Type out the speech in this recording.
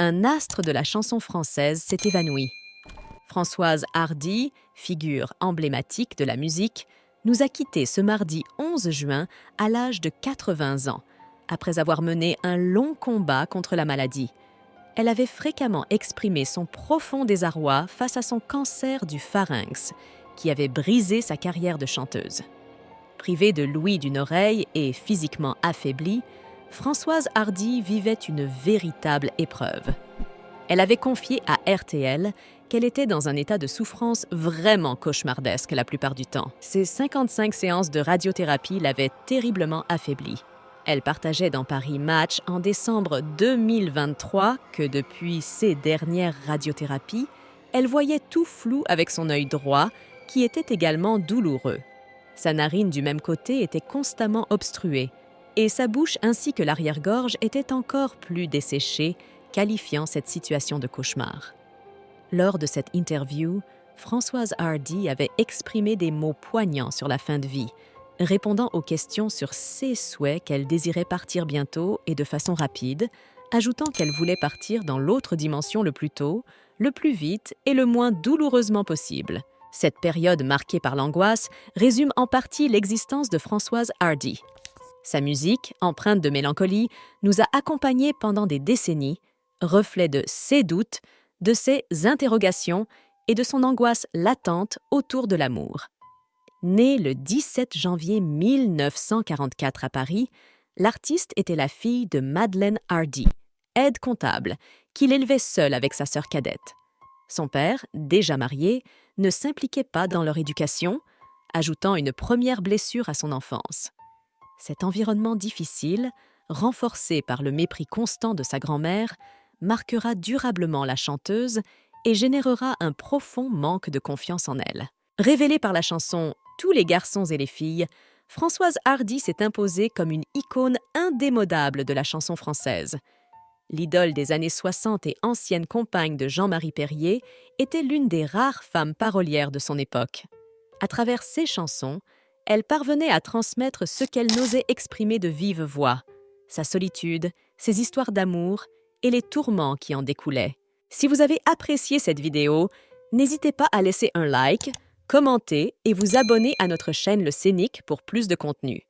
un astre de la chanson française s'est évanoui. Françoise Hardy, figure emblématique de la musique, nous a quittés ce mardi 11 juin à l'âge de 80 ans, après avoir mené un long combat contre la maladie. Elle avait fréquemment exprimé son profond désarroi face à son cancer du pharynx, qui avait brisé sa carrière de chanteuse. Privée de l'ouïe d'une oreille et physiquement affaiblie, Françoise Hardy vivait une véritable épreuve. Elle avait confié à RTL qu'elle était dans un état de souffrance vraiment cauchemardesque la plupart du temps. Ses 55 séances de radiothérapie l'avaient terriblement affaiblie. Elle partageait dans Paris Match en décembre 2023 que depuis ces dernières radiothérapies, elle voyait tout flou avec son œil droit, qui était également douloureux. Sa narine du même côté était constamment obstruée, et sa bouche ainsi que l'arrière-gorge étaient encore plus desséchées, qualifiant cette situation de cauchemar. Lors de cette interview, Françoise Hardy avait exprimé des mots poignants sur la fin de vie, répondant aux questions sur ses souhaits qu'elle désirait partir bientôt et de façon rapide, ajoutant qu'elle voulait partir dans l'autre dimension le plus tôt, le plus vite et le moins douloureusement possible. Cette période marquée par l'angoisse résume en partie l'existence de Françoise Hardy. Sa musique, empreinte de mélancolie, nous a accompagnés pendant des décennies, reflet de ses doutes, de ses interrogations et de son angoisse latente autour de l'amour. Née le 17 janvier 1944 à Paris, l'artiste était la fille de Madeleine Hardy, aide-comptable, qu'il élevait seule avec sa sœur cadette. Son père, déjà marié, ne s'impliquait pas dans leur éducation, ajoutant une première blessure à son enfance. Cet environnement difficile, renforcé par le mépris constant de sa grand-mère, marquera durablement la chanteuse et générera un profond manque de confiance en elle. Révélée par la chanson « Tous les garçons et les filles », Françoise Hardy s'est imposée comme une icône indémodable de la chanson française. L'idole des années 60 et ancienne compagne de Jean-Marie Perrier était l'une des rares femmes parolières de son époque. À travers ses chansons, elle parvenait à transmettre ce qu'elle n'osait exprimer de vive voix, sa solitude, ses histoires d'amour et les tourments qui en découlaient. Si vous avez apprécié cette vidéo, n'hésitez pas à laisser un like, commenter et vous abonner à notre chaîne Le Scénic pour plus de contenu.